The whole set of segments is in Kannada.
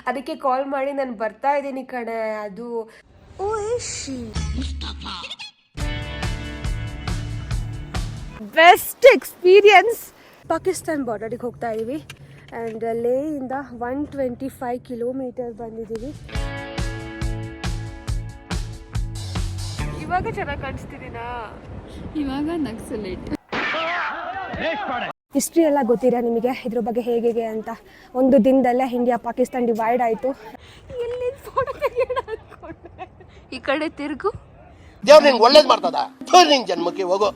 ಅದಕ್ಕೆ ಕಾಲ್ ಮಾಡಿ ನಾನು ಬರ್ತಾ ಇದ್ದೀನಿ ಕಣೆ. ಅದು ಬೆಸ್ಟ್ ಎಕ್ಸ್ಪೀರಿಯನ್ಸ್. ಪಾಕಿಸ್ತಾನ್ ಬಾರ್ಡರಿಗೆ ಹೋಗ್ತಾ ಇದೀವಿ ಆ್ಯಂಡ್ ಲೇಯಿಂದ 125 ಕಿಲೋಮೀಟರ್ ಬಂದಿದ್ದೀವಿ. ಇವಾಗ ಚೆನ್ನಾಗಿ ಕಾಣಿಸ್ತಿದ್ದೀನಾ? ಇವಾಗ ನಕ್ಸಲೇಟ್. ಹಿಸ್ಟ್ರಿ ಎಲ್ಲ ಗೊತ್ತಿರಾ ನಿಮಗೆ ಇದ್ರ ಬಗ್ಗೆ ಹೇಗೆ ಅಂತ? ಒಂದು ದಿನದಲ್ಲೇ ಇಂಡಿಯಾ ಪಾಕಿಸ್ತಾನ್ ಡಿವೈಡ್ ಆಯಿತು. ಎಲ್ಲಿ ಫೋಟೋ ತೆಗೆಯೋಣ ಅಂದ್ಕೊಂಡೆ. ಈ ಕಡೆ ತಿರುಗು. ದೇವ್ರು ನಿಂಗೆ ಒಳ್ಳೇದು ಮಾಡ್ತದ. ನಿಂಗೆ ಜನ್ಮಕ್ಕೆ ಹೋಗೋ.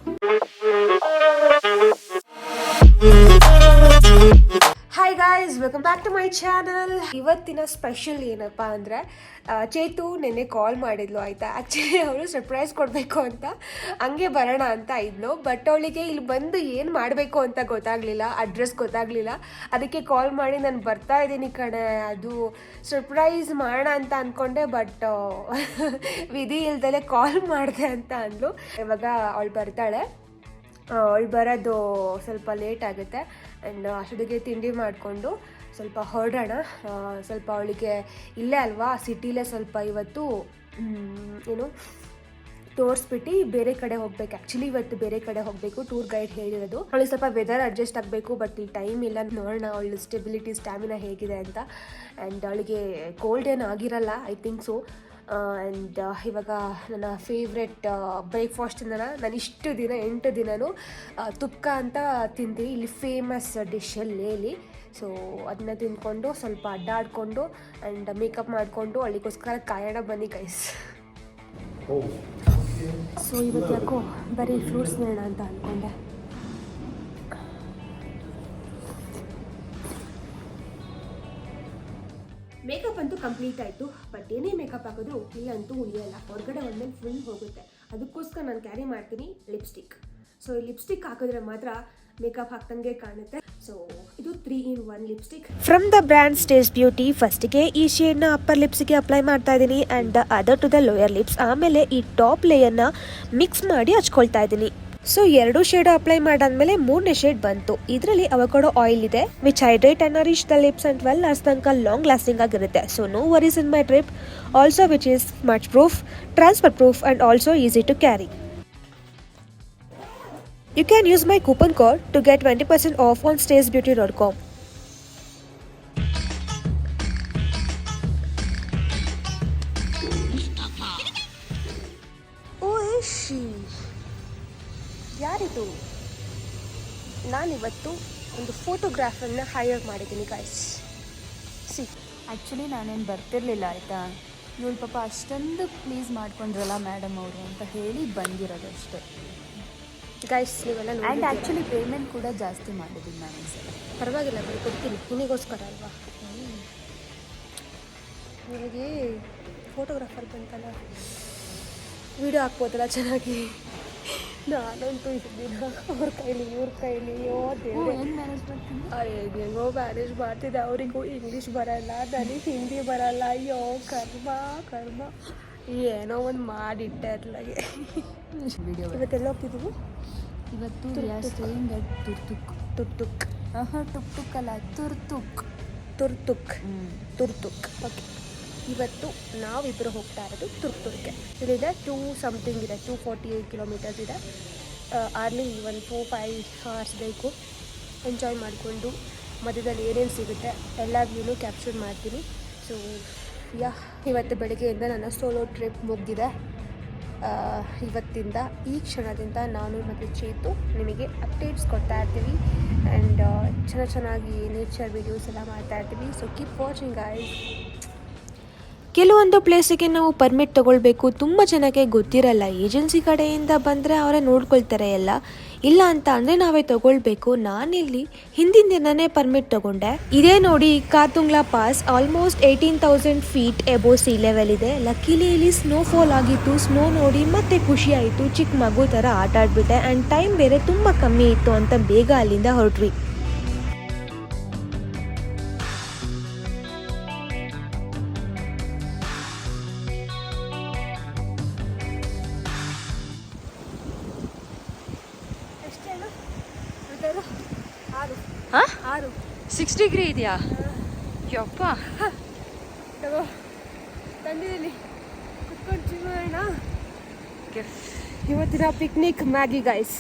Hi guys, welcome back to my channel. ಇವತ್ತಿನ ಸ್ಪೆಷಲ್ ಏನಪ್ಪ ಅಂದರೆ, ಚೇತು ನೆನ್ನೆ ಕಾಲ್ ಮಾಡಿದ್ಲು ಆಯಿತಾ. ಆ್ಯಕ್ಚುಲಿ ಅವಳು ಸರ್ಪ್ರೈಸ್ ಕೊಡಬೇಕು ಅಂತ ಹಂಗೆ ಬರೋಣ ಅಂತ ಇದ್ಲು. ಬಟ್ ಅವಳಿಗೆ ಇಲ್ಲಿ ಬಂದು ಏನು ಮಾಡಬೇಕು ಅಂತ ಗೊತ್ತಾಗಲಿಲ್ಲ, ಅಡ್ರೆಸ್ ಗೊತ್ತಾಗಲಿಲ್ಲ. ಅದಕ್ಕೆ ಕಾಲ್ ಮಾಡಿ ನಾನು ಬರ್ತಾ ಇದ್ದೀನಿ ಕಣೆ, ಅದು ಸರ್ಪ್ರೈಸ್ ಮಾಡೋಣ ಅಂತ ಅಂದ್ಕೊಂಡೆ. ಬಟ್ ವಿಧಿ ಇಲ್ದಲೆ ಕಾಲ್ ಮಾಡಿದೆ ಅಂತ ಅಂದ್ಲು. ಇವಾಗ ಅವಳು ಬರ್ತಾಳೆ. ಅವಳು ಬರೋದು ಸ್ವಲ್ಪ ಲೇಟ್ ಆಗುತ್ತೆ ಆ್ಯಂಡ್ ಅಷ್ಟೊತ್ತಿಗೆ ತಿಂಡಿ ಮಾಡಿಕೊಂಡು ಸ್ವಲ್ಪ ಹೊರಡೋಣ. ಸ್ವಲ್ಪ ಅವಳಿಗೆ ಇಲ್ಲೇ ಅಲ್ವಾ ಸಿಟಿಲೇ ಸ್ವಲ್ಪ ಇವತ್ತು ಏನು ತೋರಿಸ್ಬಿಟ್ಟು ಬೇರೆ ಕಡೆ ಹೋಗ್ಬೇಕು. ಆ್ಯಕ್ಚುಲಿ ಇವತ್ತು ಬೇರೆ ಕಡೆ ಹೋಗಬೇಕು, ಟೂರ್ ಗೈಡ್ ಹೇಳಿರೋದು. ಅವಳಿಗೆ ಸ್ವಲ್ಪ ವೆದರ್ ಅಡ್ಜಸ್ಟ್ ಆಗಬೇಕು, ಬಟ್ ಈ ಟೈಮ್ ಇಲ್ಲ. ನೋಡೋಣ ಅವಳು ಸ್ಟಾಮಿನಾ ಹೇಗಿದೆ ಅಂತ. ಆ್ಯಂಡ್ ಅವಳಿಗೆ ಕೋಲ್ಡ್ ಏನು ಆಗಿರಲ್ಲ, ಐ ಥಿಂಕ್ ಸೊ. ಆ್ಯಂಡ್ ಇವಾಗ ನನ್ನ ಫೇವ್ರೆಟ್ ಬ್ರೇಕ್ಫಾಸ್ಟ್ ನಾನು ಇಷ್ಟು ದಿನ 8 ದಿನವೂ ತುಪ್ಕ ಅಂತ ತಿಂತೀವಿ. ಇಲ್ಲಿ ಫೇಮಸ್ ಡಿಶಲ್ಲಿ. ಸೊ ಅದನ್ನ ತಿಂದ್ಕೊಂಡು ಸ್ವಲ್ಪ ಅಡ್ಡಾಡಿಕೊಂಡು ಆ್ಯಂಡ್ ಮೇಕಪ್ ಮಾಡಿಕೊಂಡು ಅವಳಿಗೋಸ್ಕರ ಕಾಯೋಣ ಬನ್ನಿ ಗೈಸ್. ಸೊ ಇವತ್ತು ಯಾಕೋ ಬರೀ ಫ್ರೂಟ್ಸ್ ಬೇಡ ಅಂತ ಅಂದ್ಕೊಂಡೆ. ಮೇಕಪ್ ಅಂತೂ ಕಂಪ್ಲೀಟ್ ಆಯಿತು. ಬಟ್ ಏನೇ ಮೇಕಪ್ ಹಾಕಿದ್ರು ಇಲ್ಲಂತೂ ಉಳಿಯಲ್ಲ, ಹೊರಗಡೆ ಒಂದ್ಮೇಲೆ ಫುಲ್ ಹೋಗುತ್ತೆ. ಅದಕ್ಕೋಸ್ಕರ ನಾನು ಕ್ಯಾರಿ ಮಾಡ್ತೀನಿ ಲಿಪ್ಸ್ಟಿಕ್. ಸೊ ಈ ಲಿಪ್ಸ್ಟಿಕ್ ಹಾಕಿದ್ರೆ ಮಾತ್ರ ಮೇಕಪ್ ಹಾಕ್ದಂಗೆ ಕಾಣುತ್ತೆ. ಸೊ ಇದು 3-in-1 lipstick from the brand Stage Beauty. ಫಸ್ಟಿಗೆ ಈ ಶೇಡ್ನ ಅಪ್ಪರ್ ಲಿಪ್ಸ್ಗೆ ಅಪ್ಲೈ ಮಾಡ್ತಾ ಇದ್ದೀನಿ and other to the lower lips. ಆಮೇಲೆ ಈ ಟಾಪ್ ಲೇಯರ್ನ ಮಿಕ್ಸ್ ಮಾಡಿ ಹಚ್ಕೊಳ್ತಾ ಇದ್ದೀನಿ. ಸೊ 2 ಶೇಡ್ ಅಪ್ಲೈ ಮಾಡಾದ್ಮೇಲೆ 3ನೇ ಶೇಡ್ ಬಂತು. ಇದರಲ್ಲಿ ಅವಕಾಡೋ ಆಯಿಲ್ ಇದೆ, which hydrate and nourish the lips and 12 hours ತನಕ ಲಾಂಗ್ ಲಾಸ್ಟಿಂಗ್ ಆಗಿರುತ್ತೆ. So no worries in my trip. Also which is smudge proof, transfer proof and also easy to carry. You can use my coupon code to get 20% off on stagebeauty.com. ಯಾರಿದು? ನಾನಿವತ್ತು ಒಂದು ಫೋಟೋಗ್ರಾಫರ್ನ ಹೈಯರ್ ಮಾಡಿದ್ದೀನಿ ಗೈಸ್. ಆ್ಯಕ್ಚುಲಿ ನಾನೇನು ಬರ್ತಿರ್ಲಿಲ್ಲ ಆಯಿತಾ. ಇವಳು ಪಾಪ ಅಷ್ಟೊಂದು ಪ್ಲೀಸ್ ಮಾಡ್ಕೊಂಡ್ರಲ್ಲ ಮೇಡಮ್ ಅವರು ಅಂತ ಹೇಳಿ ಬಂದಿರೋದು ಅಷ್ಟೇ ಗೈಸ್. ನೀವೆಲ್ಲ ಆ್ಯಂಡ್ ಆ್ಯಕ್ಚುಲಿ ಪೇಮೆಂಟ್ ಕೂಡ ಜಾಸ್ತಿ ಮಾಡಿದ್ದೀನಿ ನಾನು ಈ ಸಲ. ಪರವಾಗಿಲ್ಲ, ಕೊಡ್ತೀನಿ, ನಿನಗೋಸ್ಕರ ಅಲ್ವಾ. ನಿನಗೆ ಫೋಟೋಗ್ರಾಫರ್ ಬಂತಲ್ಲ, ವಿಡಿಯೋ ಹಾಕ್ಬೋದಲ್ಲ ಚೆನ್ನಾಗಿ. ನಾನಂತೂ ಇದ್ದೀನಿ ಅವ್ರ ಕೈಲಿ ಇವ್ರ ಕೈಲಿ. ಹೆಂಗೋ ಮ್ಯಾನೇಜ್ ಮಾಡ್ತಿದ್ದೆ. ಅವರಿಗೂ ಇಂಗ್ಲೀಷ್ ಬರಲ್ಲ, ನನಗೆ ಹಿಂದಿ ಬರಲ್ಲ. ಅಯ್ಯೋ ಕರ್ಮ ಏನೋ ಒಂದು ಮಾಡಿಟ್ಟೆ ಅದ್ಲಾಗೆ. ಇವತ್ತೆಲ್ಲ ಹೋಗ್ತಿದ್ದೀವಿ. ಇವತ್ತು ತುರ್ತುಕ್ ಅಲ್ಲ, ತುರ್ತುಕ್. ಓಕೆ, ಇವತ್ತು ನಾವಿಬ್ಬರು ಹೋಗ್ತಾ ಇರೋದು ತುರ್ತುರ್ಗೆ. ಇಲ್ಲಿದೆ 2 ಇದೆ, 248 ಕಿಲೋಮೀಟರ್ಸ್ ಇದೆ. ಅರ್ಲಿ 4-5 hours ಬೇಕು. ಎಂಜಾಯ್ ಮಾಡಿಕೊಂಡು ಮಧ್ಯದಲ್ಲಿ ಏನೇನು ಸಿಗುತ್ತೆ ಎಲ್ಲ ವ್ಯೂನು ಕ್ಯಾಪ್ಚರ್ ಮಾಡ್ತೀನಿ. ಸೊ ಇವತ್ತು ಬೆಳಗ್ಗೆಯಿಂದ ನನ್ನ ಸೋಲೋ ಟ್ರಿಪ್ ಮುಗಿದಿದೆ. ಇವತ್ತಿಂದ ಈ ಕ್ಷಣದಿಂದ ನಾನು ಮತ್ತು ಚೇತು ನಿಮಗೆ ಅಪ್ಡೇಟ್ಸ್ ಕೊಡ್ತಾ ಇರ್ತೀವಿ ಆ್ಯಂಡ್ ಚೆನ್ನಾಗಿ ನೇಚರ್ ವೀಡಿಯೋಸ್ ಎಲ್ಲ ಮಾಡ್ತಾ ಇರ್ತೀವಿ. So keep watching guys. ಕೆಲವೊಂದು ಪ್ಲೇಸಿಗೆ ನಾವು ಪರ್ಮಿಟ್ ತೊಗೊಳ್ಬೇಕು, ತುಂಬ ಜನಕ್ಕೆ ಗೊತ್ತಿರಲ್ಲ. ಏಜೆನ್ಸಿ ಕಡೆಯಿಂದ ಬಂದರೆ ಅವರೇ ನೋಡ್ಕೊಳ್ತಾರೆ ಎಲ್ಲ. ಇಲ್ಲ ಅಂತ ಅಂದರೆ ನಾವೇ ತೊಗೊಳ್ಬೇಕು. ನಾನಿಲ್ಲಿ ಹಿಂದಿನ ದಿನನೇ ಪರ್ಮಿಟ್ ತೊಗೊಂಡೆ. ಇದೇ ನೋಡಿ Khardungla pass. Almost 18,000 feet above sea level ಇದೆ. ಲಕ್ಕಿಲಿ ಇಲ್ಲಿ ಸ್ನೋಫಾಲ್ ಆಗಿತ್ತು. ಸ್ನೋ ನೋಡಿ ಮತ್ತೆ ಖುಷಿ ಆಯಿತು. ಚಿಕ್ಕ ಮಗು ಥರ ಆಟ ಆಡ್ಬಿಟ್ಟೆ. ಆ್ಯಂಡ್ ಟೈಮ್ ಬೇರೆ ತುಂಬ ಕಮ್ಮಿ ಇತ್ತು ಅಂತ ಬೇಗ ಅಲ್ಲಿಂದ ಹೊರಟ್ವಿ. ಹಾಂ 6 ಡಿಗ್ರಿ ಇದೆಯಾ? ಯಪ್ಪ, ಬಂದಿದ್ದೀನಿ ಕುತ್ಕೊಂಡು ಚಿನ್ನೋಣ. ಇವತ್ತಿನ ಪಿಕ್ನಿಕ್ ಮ್ಯಾಗಿ ಗೈಸ್.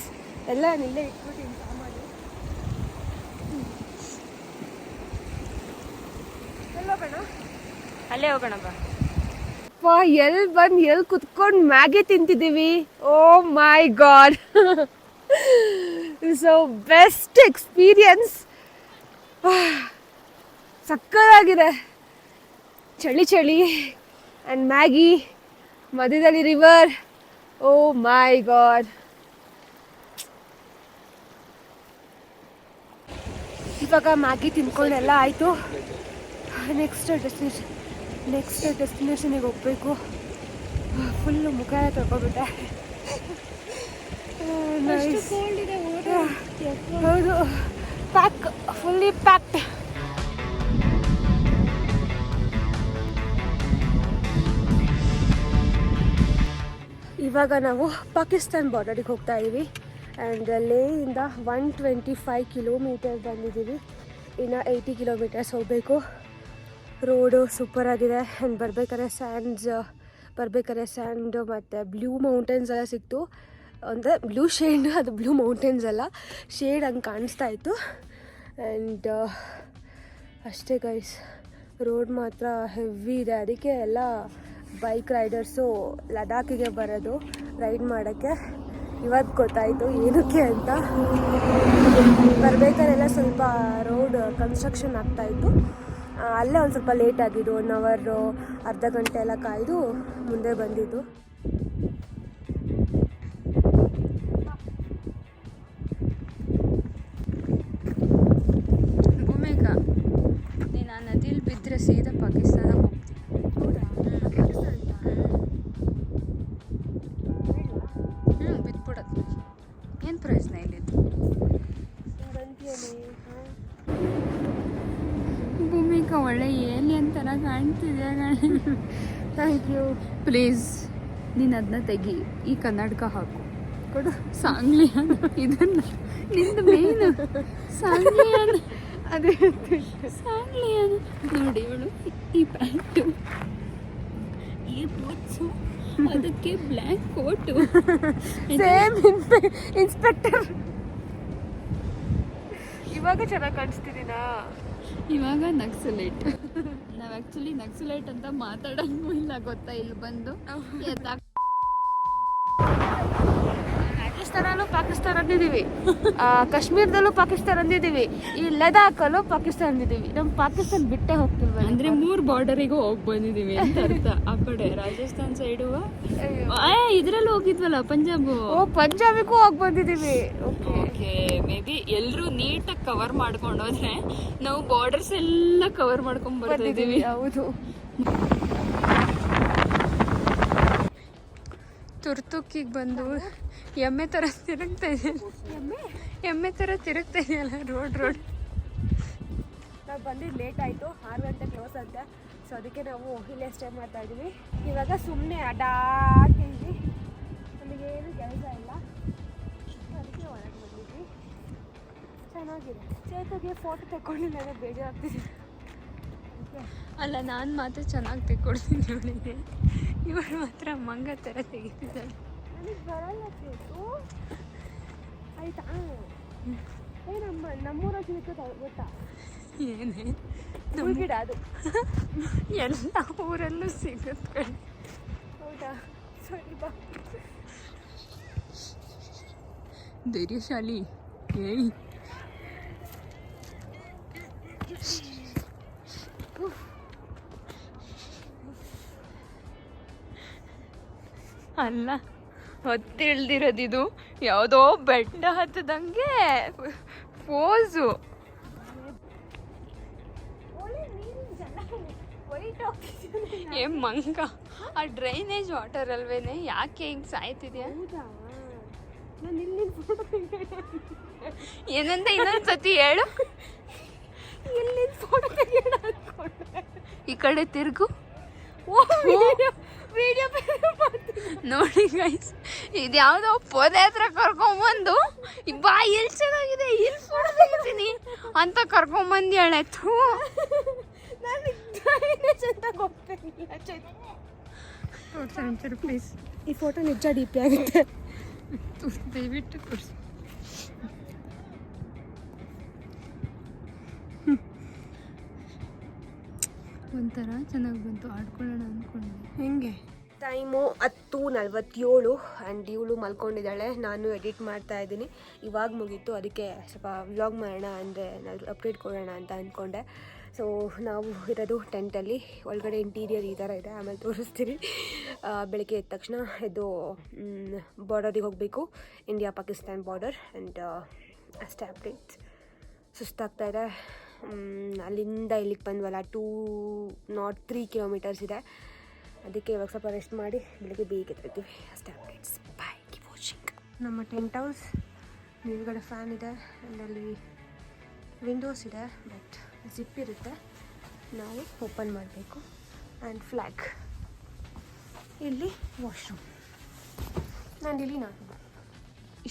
ಎಲ್ಲ ನಿಲ್ಲೇ ಇಟ್ಬಿಟ್ಟಿನಿ ಸಾಮಾನು. ಎಲ್ಲೋಗೋಣ? ಅಲ್ಲೇ ಹೋಗೋಣಪ್ಪ. ಎಲ್ಲಿ ಬಂದು ಎಲ್ಲಿ ಕುತ್ಕೊಂಡು ಮ್ಯಾಗಿ ತಿಂತಿದ್ದೀವಿ. ಓ ಮೈ ಗಾಡ್, ಸೊ ಬೆಸ್ಟ್ ಎಕ್ಸ್ಪೀರಿಯನ್ಸ್. ಸಕ್ಕತ್ತಾಗಿದೆ. ಚಳಿ ಚಳಿ ಆ್ಯಂಡ್ ಮ್ಯಾಗಿ, ಮಧ್ಯದಲ್ಲಿ ರಿವರ್. ಓ ಮೈ ಗಾಡ್. ಇವಾಗ ಮ್ಯಾಗಿ ತಿನ್ಕೊಂಡೆಲ್ಲ ಆಯಿತು. ನೆಕ್ಸ್ಟ್ ಡೆಸ್ಟಿನೇಷನಿಗೆ ಹೋಗಬೇಕು. ಫುಲ್ಲು ಮುಖ ಎಲ್ಲ ತೊಳ್ಕೊಬಿಟ್ಟೆ. ಹೌದು, ಪ್ಯಾಕ್, ಫುಲ್ಲಿ ಪ್ಯಾಕ್ಡ್. ಇವಾಗ ನಾವು ಪಾಕಿಸ್ತಾನ್ ಬಾರ್ಡರಿಗೆ ಹೋಗ್ತಾ ಇದ್ದೀವಿ. ಆ್ಯಂಡ್ ಲೇಯಿಂದ 125 ಕಿಲೋಮೀಟರ್ ಬಂದಿದ್ದೀವಿ. ಇನ್ನು 80 ಕಿಲೋಮೀಟರ್ಸ್ ಹೋಗಬೇಕು. ರೋಡು ಸೂಪರಾಗಿದೆ. ಆ್ಯಂಡ್ ಬರ್ಬೇಕಾದ್ರೆ ಸ್ಯಾಂಡ್ ಮತ್ತು ಬ್ಲೂ ಮೌಂಟೇನ್ಸ್ ಎಲ್ಲ ಸಿಕ್ತು. ಅಂದರೆ ಬ್ಲೂ ಶೇಡ್, ಅದು ಬ್ಲೂ ಮೌಂಟೇನ್ಸ್ ಅಲ್ಲ, ಶೇಡ್ ಹಂಗೆ ಕಾಣಿಸ್ತಾ ಇತ್ತು. ಆ್ಯಂಡ್ ಅಷ್ಟೇ ಗೈಸ್, ರೋಡ್ ಮಾತ್ರ ಹೆವಿ ಇದೆ. ಅದಕ್ಕೆ ಎಲ್ಲ ಬೈಕ್ ರೈಡರ್ಸು ಲಡಾಖಿಗೆ ಬರೋದು ರೈಡ್ ಮಾಡೋಕ್ಕೆ. ಇವತ್ತು ಗೊತ್ತಾಯಿತು ಏನಕ್ಕೆ ಅಂತ. ಬರಬೇಕಾರೆಲ್ಲ ಸ್ವಲ್ಪ ರೋಡ್ ಕನ್ಸ್ಟ್ರಕ್ಷನ್ ಆಗ್ತಾಯಿತ್ತು. ಅಲ್ಲೇ ಒಂದು ಸ್ವಲ್ಪ ಲೇಟ್ ಆಗಿದ್ದು, 1 ಅವರ್ ಅರ್ಧ ಗಂಟೆ ಎಲ್ಲ ಕಾಯ್ದು ಮುಂದೆ ಬಂದಿದ್ದು. ಭೂಮಿಕ, ನೀನು ಆ ನದಿಯಲ್ಲಿ ಬಿದ್ದರೆ ಸೀದಾ ಪಾಕಿಸ್ತಾನ ಹೋಗ್ತೀನಿ. ಹೌದಾ? ಬಿದ್ಬಿಡೋದು. ಏನು ಪ್ರಯೋಜನ ಇಲ್ಲಿದ್ದು? ಭೂಮಿಕ ಒಳ್ಳೆ ಏಲಿಯನ್ ಥರ ಕಾಣ್ತಿದ್ಯಾ. Thank you. ಪ್ಲೀಸ್ ನೀನು ಅದನ್ನ ತೆಗಿ, ಈ ಕನ್ನಡಕ ಹಾಕು, ಕೊಡು. ಸಾಂಗ್ಲಿಯಾನ ಇದನ್ನ ನಿಂದು ಮೇನು ಸಾಂಗ್ಲಿಯಾನ, ಅದೇ ಸಾಂಗ್ಲಿಯಾನ. ನೋಡಿ ಇವಳು ಈ ಪ್ಯಾಂಟು, ಈ ಬೂಟ್ಸು, ಅದಕ್ಕೆ ಬ್ಲ್ಯಾಕ್ ಕೋಟು, ಸೇಮ್ ಇನ್ಸ್ಪೆಕ್ಟರ್. ಇವಾಗ ಚೆನ್ನಾಗಿ ಕಾಣಿಸ್ತಿದ್ದೀನಾ? ಇವಾಗ ನಕ್ಸಲೈಟ್. ನಾವು ಆ್ಯಕ್ಚುಲಿ ನಕ್ಸಲೈಟ್ ಅಂತ ಮಾತಾಡೋಂಗೂ ಇಲ್ಲ, ಗೊತ್ತಾ? ಇಲ್ಲಿ ಬಂದು ರಾಜಸ್ಥಾನಲ್ಲೂ ಪಾಕಿಸ್ತಾನ ಅಂದಿದ್ದೀವಿ, ಕಾಶ್ಮೀರದಲ್ಲೂ ಪಾಕಿಸ್ತಾನ ಅಂದಿದ್ದೀವಿ, ಈ ಲಡಾಖಲ್ಲೂ ಪಾಕಿಸ್ತಾನ ಅಂದಿದ್ದೀವಿ. ನಮ್ಮ ಪಾಕಿಸ್ತಾನ ಬಿಟ್ಟೇ ಹೋಗ್ತಿಲ್ವ? ಅಂದರೆ 3 ಬಾರ್ಡರಿಗೂ ಹೋಗಿ ಬಂದಿದ್ದೀವಿ ಅಂತ ಅರ್ಥ. ಆ ಕಡೆ ರಾಜಸ್ಥಾನ್ ಸೈಡು, ಇದರಲ್ಲೂ ಹೋಗಿದ್ವಲ್ಲ ಪಂಜಾಬು. ಓ, ಪಂಜಾಬಿಗೂ ಹೋಗಿ ಬಂದಿದ್ದೀವಿ. ಓಕೆ, ಮೇ ಬಿ ಎಲ್ಲರೂ ನೀಟಾಗಿ ಕವರ್ ಮಾಡ್ಕೊಂಡು ಹೋದ್ರೆ ನಾವು ಬಾರ್ಡರ್ಸ್ ಎಲ್ಲ ಕವರ್ ಮಾಡ್ಕೊಂಡು ಬರ್ತಿದ್ದೀವಿ. ಹೌದು. ತುರ್ತುಕ್ಕಿಗೆ ಬಂದು ಎಮ್ಮೆ ಥರ ತಿರುಗ್ತಾ ಇದೆ. ಎಮ್ಮೆ ಥರ ತಿರುಗ್ತಾ ಇದೆಯಲ್ಲ ರೋಡ್. ನಾವು ಬಂದಿದ್ದು ಲೇಟ್ ಆಯಿತು, 6 ಗಂಟೆ ಕ್ಲೋಸ್ ಅಂತೆ. ಸೊ ಅದಕ್ಕೆ ನಾವು ಇಲ್ಲೇ ಸ್ಟೇ ಮಾಡ್ತಾ ಇದ್ದೀವಿ. ಇವಾಗ ಸುಮ್ಮನೆ ಅಡ್ಡಾಡ್ತಿದ್ವಿ, ನಮಗೇನು ಕೆಲಸ ಇಲ್ಲ, ಅದಕ್ಕೆ ಒಳಗೆ ಬಂದಿದ್ವಿ. ಚೆನ್ನಾಗಿದೆ. ಚೇತಗೆ ಫೋಟೋ ತಗೊಂಡಿಲ್ಲ, ಬೇಜಾರಾಗ್ತಿದೆ. ಅಲ್ಲ, ನಾನು ಮಾತ್ರ ಚೆನ್ನಾಗಿ ತೆಕ್ಕೊಡ್ತೀನಿ ಇವಳಿಗೆ, ಇವಳು ಮಾತ್ರ ಮಂಗ ಥರ ತೆಗಿತಿದ್ದಾಳೆ. ನನಗೆ ಬರಲ್ಲ ಚೇತು, ಆಯ್ತಾ? ನಮ್ಮೂರ ಸಿಗುತ್ತೆ ಗೊತ್ತಾ? ಏನೇ ಗಿಡ ಅದು ಎಲ್ಲ ಊರಲ್ಲೂ ಸಿಗುತ್ತೆ. ಹೌದಾ? ಸರಿ ಬಾ. ಧೈರ್ಯಶಾಲಿ. ಏಯ್, ಅಲ್ಲ, ಹೊತ್ತಿಳ್ದಿರೋದಿದು ಯಾವುದೋ ಬೆಟ್ಟ ಹತ್ತದಂಗೆ ಪೋಸು. ಏ ಮಂಗ, ಆ ಡ್ರೈನೇಜ್ ವಾಟರ್ ಅಲ್ವೇನೆ, ಯಾಕೆ ಹಿಂಗೆ ಸಾಯ್ತಿದ್ಯಾ? ಏನಂತ ಇನ್ನೊಂದ್ಸತಿ ಹೇಳು. ಈ ಕಡೆ ತಿರುಗು. ನೋಡಿ ಗೈಸ್, ಇದ್ಯಾವುದೋ ಪೊದೆ ಹತ್ರ ಕರ್ಕೊಂಬಂದು ಬಾ, ಎಲ್ಲಿ ಚೆನ್ನಾಗಿದೆ, ಇಲ್ಲಿ ಫೋಟೋ ತೆಗಿತೀನಿ ಅಂತ ಕರ್ಕೊಂಬಂದು ಹೇಳತ್ತು. ಚೈನೀಸ್ ಅಂತ ಗೊತ್ತಿಲ್ಲ. ಒಂಚೂರು ಪ್ಲೀಸ್. ಈ ಫೋಟೋ ನಿಜ ಡಿ ಪಿ ಆಗುತ್ತೆ. ದಯವಿಟ್ಟು ಕೊಡಿಸಿ. ಒಂಥರ ಚೆನ್ನಾಗಿ ಬಂತು, ಆಡ್ಕೊಳ್ಳೋಣ ಅಂದ್ಕೊಂಡೆ. ಹೆಂಗೆ ಟೈಮು 10:47 ಆ್ಯಂಡ್ ಇವಳು ಮಲ್ಕೊಂಡಿದ್ದಾಳೆ. ನಾನು ಎಡಿಟ್ ಮಾಡ್ತಾ ಇದ್ದೀನಿ, ಇವಾಗ ಮುಗೀತು. ಅದಕ್ಕೆ ಸ್ವಲ್ಪ ವ್ಲಾಗ್ ಮಾಡೋಣ ಅಂದರೆ ನಾನು ಅಪ್ಡೇಟ್ ಕೊಡೋಣ ಅಂತ ಅಂದ್ಕೊಂಡೆ. ಸೊ ನಾವು ಇರೋದು ಟೆಂಟಲ್ಲಿ. ಒಳಗಡೆ ಇಂಟೀರಿಯರ್ ಈ ಥರ ಇದೆ, ಆಮೇಲೆ ತೋರಿಸ್ತೀನಿ. ಬೆಳಗ್ಗೆ ಎದ್ದ ತಕ್ಷಣ ಇದು ಬಾರ್ಡರಿಗೆ ಹೋಗಬೇಕು, ಇಂಡಿಯಾ ಪಾಕಿಸ್ತಾನ್ ಬಾರ್ಡರ್. ಆ್ಯಂಡ್ ಅಷ್ಟೇ ಅಪ್ಡೇಟ್ಸ್. ಸುಸ್ತಾಗ್ತಾ ಇದೆ. ಅಲ್ಲಿಂದ ಇಲ್ಲಿಗೆ ಬಂದ್ವಲ್ಲ 203 ಕಿಲೋಮೀಟರ್ಸ್ ಇದೆ. ಅದಕ್ಕೆ ಇವಾಗ ಸ್ವಲ್ಪ ರೆಸ್ಟ್ ಮಾಡಿ ಬೆಳಗ್ಗೆ ಬೇಗ ಎದ್ದಿರ್ತೀವಿ. ಅಷ್ಟೇ ಅಪ್ಡೇಟ್ಸ್. ಬಾಯ್, ಕೀಪ್ ವಾಚಿಂಗ್. ನಮ್ಮ ಟೆಂಟ್ ಹೌಸ್ ಮೇಲ್ಗಡೆ ಫ್ಯಾನ್ ಇದೆ ಆ್ಯಂಡ್ ಅಲ್ಲಿ ವಿಂಡೋಸ್ ಇದೆ, ಬಟ್ ಜಿಪ್ ಇರುತ್ತೆ, ನಾವು ಓಪನ್ ಮಾಡಬೇಕು. ಆ್ಯಂಡ್ ಫ್ಲ್ಯಾಗ್ ಇಲ್ಲಿ, ವಾಶ್ರೂಮ್ ಆ್ಯಂಡ್ ಇಲ್ಲಿ ನಾನು.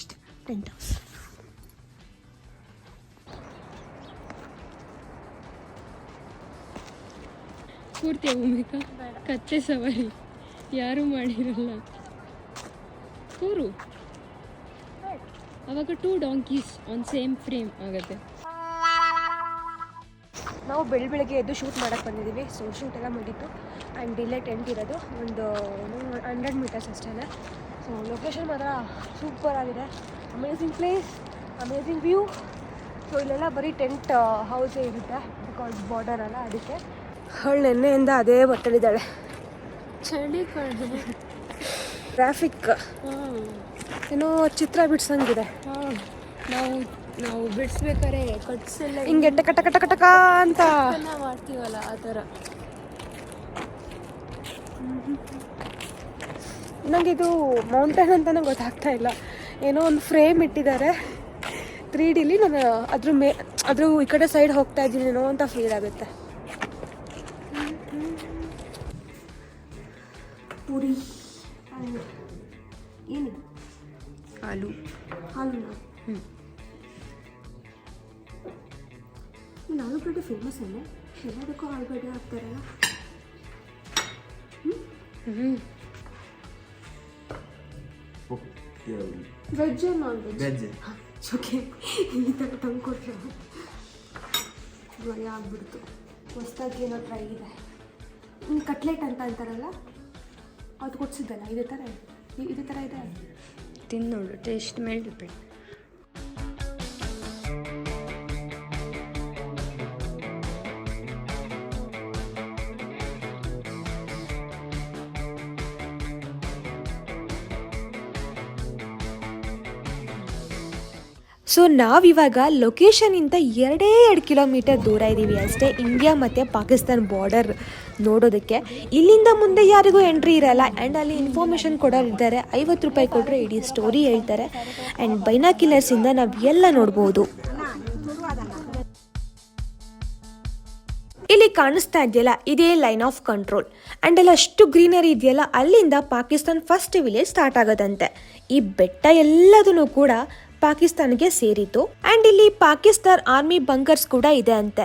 ಇಷ್ಟೇ ಟೆಂಟ್ ಹೌಸ್. ಪೂರ್ತಿ ಹೋಗ್ಬೇಕಾ? ಕತ್ತೆ ಸವಾರಿ ಯಾರೂ ಮಾಡಿರಲ್ಲ. ಕೂರು, ಅವಾಗ 2 donkeys ಆನ್ ಸೇಮ್ ಫ್ರೇಮ್ ಆಗುತ್ತೆ. ನಾವು ಬೆಳಗ್ಗೆ ಎದ್ದು ಶೂಟ್ ಮಾಡೋಕ್ಕೆ ಬಂದಿದ್ದೀವಿ. ಸೊ ಶೂಟ್ ಎಲ್ಲ ಮುಗೀತು. ಆ್ಯಂಡ್ ಇಲ್ಲೇ ಟೆಂಟ್ ಇರೋದು ಒಂದು 100 ಮೀಟರ್ಸ್ ಅಷ್ಟೇ. ಸೊ ಲೊಕೇಶನ್ ಮಾತ್ರ ಸೂಪರ್ ಆಗಿದೆ. Amazing place, amazing view. So ಇಲ್ಲೆಲ್ಲ ಬರೀ ಟೆಂಟ್ ಹೌಸೇ ಇರುತ್ತೆ, ಬಿಕಾಸ್ ಬಾರ್ಡರ್ ಅಲ್ಲ. ಅದಕ್ಕೆ ಅವಳು ನೆನ್ನೆಯಿಂದ ಅದೇ ಬಟ್ಟಲಿದ್ದಾಳೆ. ಚಳಿ ಕಳೆದು ಟ್ರಾಫಿಕ್ ಏನೋ ಚಿತ್ರ ಬಿಡ್ಸಂಗಿದೆ. ನಾವು ಬಿಡಿಸ್ಬೇಕಾರೆ ಕಟ್ಸೆಲ್ಲ ಹಿಂಗೆ ಟಕ ಟಕ ಟಕ ಟಕ ಅಂತ ಮಾಡ್ತೀವಲ್ಲ, ಆ ಥರ. ನನಗಿದು ಮೌಂಟೇನ್ ಅಂತಲೇ ಗೊತ್ತಾಗ್ತಾ ಇಲ್ಲ. ಏನೋ ಒಂದು ಫ್ರೇಮ್ ಇಟ್ಟಿದ್ದಾರೆ 3Dಲಿ. ನಾನು ಅದ್ರ ಈ ಕಡೆ ಸೈಡ್ ಹೋಗ್ತಾ ಇದ್ದೀನೇನೋ ಅಂತ ಫೀಲ್ ಆಗುತ್ತೆ. ಪೂರಿ ಏನಿದು? ಹಾಲು. ಇಲ್ಲಿ ಆಲೂಗಡ್ಡೆ ಫೇಮಸ್ ಅಲ್ಲ, ಎಲ್ಲದಕ್ಕೂ ಆಲೂಗಡ್ಡೆ ಹಾಕ್ತಾರಲ್ಲ. Veg non veg? ಓಕೆ, ಈ ಥರ ತಂದ್ಕೊಟ್ರೆ ಭಯ ಆಗ್ಬಿಡ್ತು. ಹೊಸ್ದಾಗಿ ಏನೋ ಟ್ರೈ ಇದೆ. ಇನ್ನು ಕಟ್ಲೆಟ್ ಅಂತ ಅಂತಾರಲ್ಲ, ಅದು ಕೊಡ್ಸಿದ್ದಲ್ಲ, ಇದೇ ಥರ ಇದೆ. ತಿಂದು ನೋಡು, ಟೇಸ್ಟ್ ಮೇಲೆ ಡಿಪೆಂಡ್. ಸೊ ನಾವಿವಾಗ ಲೊಕೇಶನಿಂದ 2 ಕಿಲೋಮೀಟರ್ ದೂರ ಇದ್ದೀವಿ ಅಷ್ಟೇ, ಇಂಡಿಯಾ ಮತ್ತು ಪಾಕಿಸ್ತಾನ್ ಬಾರ್ಡರ್ ನೋಡೋದಕ್ಕೆ. ಇಲ್ಲಿಂದ ಮುಂದೆ ಯಾರಿಗೂ ಎಂಟ್ರಿ ಇರಲ್ಲ. ಆ್ಯಂಡ್ ಅಲ್ಲಿ ಇನ್ಫಾರ್ಮೇಷನ್ ಕೊಡೋರಿದ್ದಾರೆ. 50 ರೂಪಾಯಿ ಕೊಟ್ಟರೆ ಇಡೀ ಸ್ಟೋರಿ ಹೇಳ್ತಾರೆ. ಆ್ಯಂಡ್ ಬೈನಾಕ್ಯುಲರ್ಸಿಂದ ನಾವು ಎಲ್ಲ ನೋಡ್ಬೋದು. ಇಲ್ಲಿ ಕಾಣಿಸ್ತಾ ಇದೆಯಲ್ಲ, ಇದೇ ಲೈನ್ ಆಫ್ ಕಂಟ್ರೋಲ್. ಆ್ಯಂಡ್ ಅಲ್ಲಿ ಅಷ್ಟು ಗ್ರೀನರಿ ಇದೆಯಲ್ಲ, ಅಲ್ಲಿಂದ ಪಾಕಿಸ್ತಾನ್ ಫಸ್ಟ್ ವಿಲೇಜ್ ಸ್ಟಾರ್ಟ್ ಆಗೋದಂತೆ. ಈ ಬೆಟ್ಟ ಎಲ್ಲದೂ ಕೂಡ ಪಾಕಿಸ್ತಾನ್ಗೆ ಸೇರಿತು. ಆ್ಯಂಡ್ ಇಲ್ಲಿ ಪಾಕಿಸ್ತಾನ್ ಆರ್ಮಿ ಬಂಕರ್ಸ್ ಕೂಡ ಇದೆ ಅಂತೆ.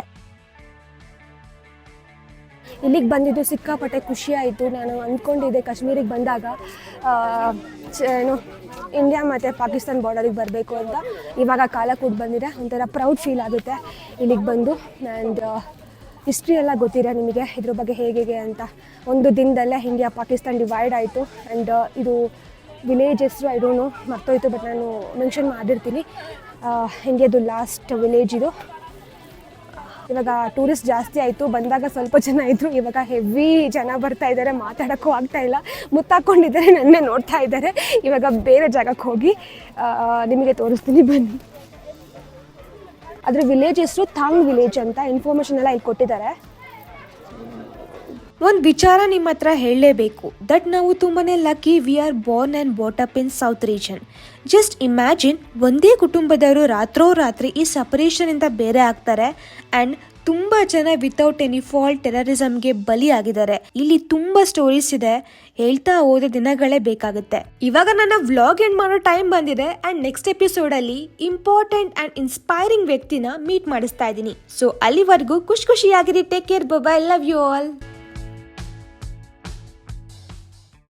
ಇಲ್ಲಿಗೆ ಬಂದಿದ್ದು ಸಿಕ್ಕಾಪಟ್ಟೆ ಖುಷಿ ಆಯಿತು. ನಾನು ಅಂದ್ಕೊಂಡಿದ್ದೆ ಕಾಶ್ಮೀರಿಗೆ ಬಂದಾಗ ಏನು ಇಂಡಿಯಾ ಮತ್ತು ಪಾಕಿಸ್ತಾನ್ ಬಾರ್ಡರಿಗೆ ಬರಬೇಕು ಅಂತ. ಇವಾಗ ಕಾಲ ಕೂಡ ಬಂದಿದೆ, ಒಂಥರ ಪ್ರೌಡ್ ಫೀಲ್ ಆಗುತ್ತೆ ಇಲ್ಲಿಗೆ ಬಂದು. ಆ್ಯಂಡ್ ಹಿಸ್ಟ್ರಿ ಎಲ್ಲ ಗೊತ್ತಿದೆ ನಿಮಗೆ ಇದ್ರ ಬಗ್ಗೆ ಹೇಗೆ ಅಂತ. ಒಂದು ದಿನದಲ್ಲೇ ಇಂಡಿಯಾ ಪಾಕಿಸ್ತಾನ್ ಡಿವೈಡ್ ಆಯಿತು. ಆ್ಯಂಡ್ ಇದು ವಿಲೇಜ್ ಹೆಸರು ಐ ಡೋಂಟ್ ನೋ, ಮರ್ತೋಯ್ತು, ಬಟ್ ನಾನು ಮೆನ್ಷನ್ ಮಾಡಿರ್ತೀನಿ. ಇಂಡಿಯಾದು ಲಾಸ್ಟ್ ವಿಲೇಜ್ ಇದು. ಇವಾಗ ಟೂರಿಸ್ಟ್ ಜಾಸ್ತಿ ಆಯಿತು. ಬಂದಾಗ ಸ್ವಲ್ಪ ಜನ ಇದ್ದರು, ಇವಾಗ ಹೆವಿ ಜನ ಬರ್ತಾ ಇದ್ದಾರೆ. ಮಾತಾಡೋಕ್ಕೂ ಆಗ್ತಾ ಇಲ್ಲ, ಮುತ್ತಾಕೊಂಡಿದ್ದಾರೆ, ನನ್ನೇ ನೋಡ್ತಾ ಇದ್ದಾರೆ. ಇವಾಗ ಬೇರೆ ಜಾಗಕ್ಕೆ ಹೋಗಿ ನಿಮಗೆ ತೋರಿಸ್ತೀನಿ, ಬನ್ನಿ. ಅದ್ರ ವಿಲೇಜ್ ಹೆಸರು ಥಾಂಗ್ ವಿಲೇಜ್ ಅಂತ. ಇನ್ಫಾರ್ಮೇಷನ್ ಎಲ್ಲ ಇಲ್ಲಿ ಕೊಟ್ಟಿದ್ದಾರೆ. ಒಂದು ವಿಚಾರ ನಿಮ್ಮ ಹತ್ರ ಹೇಳಲೇಬೇಕು, ದಟ್ ನಾವು ತುಂಬಾ lucky. We are born and brought up in south region. Just imagine, ಒಂದೇ ಕುಟುಂಬದವರು ರಾತ್ರೋರಾತ್ರಿ ಈ ಸಪರೇಷನಿಂದ ಬೇರೆ ಆಗ್ತಾರೆ. ಆ್ಯಂಡ್ ತುಂಬಾ ಜನ ವಿತೌಟ್ ಎನಿ ಫಾಲ್ಟ್ ಟೆರರಿಸಂಗೆ ಬಲಿಯಾಗಿದ್ದಾರೆ. ಇಲ್ಲಿ ತುಂಬಾ ಸ್ಟೋರೀಸ್ ಇದೆ, ಹೇಳ್ತಾ ಹೋದ ದಿನಗಳೇ ಬೇಕಾಗುತ್ತೆ. ಇವಾಗ ನನ್ನ ವ್ಲಾಗ್ ಎಂಡ್ ಮಾಡೋ ಟೈಮ್ ಬಂದಿದೆ ಅಂಡ್ ನೆಕ್ಸ್ಟ್ ಎಪಿಸೋಡ್ ಅಲ್ಲಿ ಇಂಪಾರ್ಟೆಂಟ್ ಅಂಡ್ ಇನ್ಸ್ಪೈರಿಂಗ್ ವ್ಯಕ್ತಿನ ಮೀಟ್ ಮಾಡಿಸ್ತಾ ಇದ್ದೀನಿ. ಸೊ ಅಲ್ಲಿವರೆಗೂ ಖುಷಿಯಾಗಿರಿ. Take care, bye, love you all.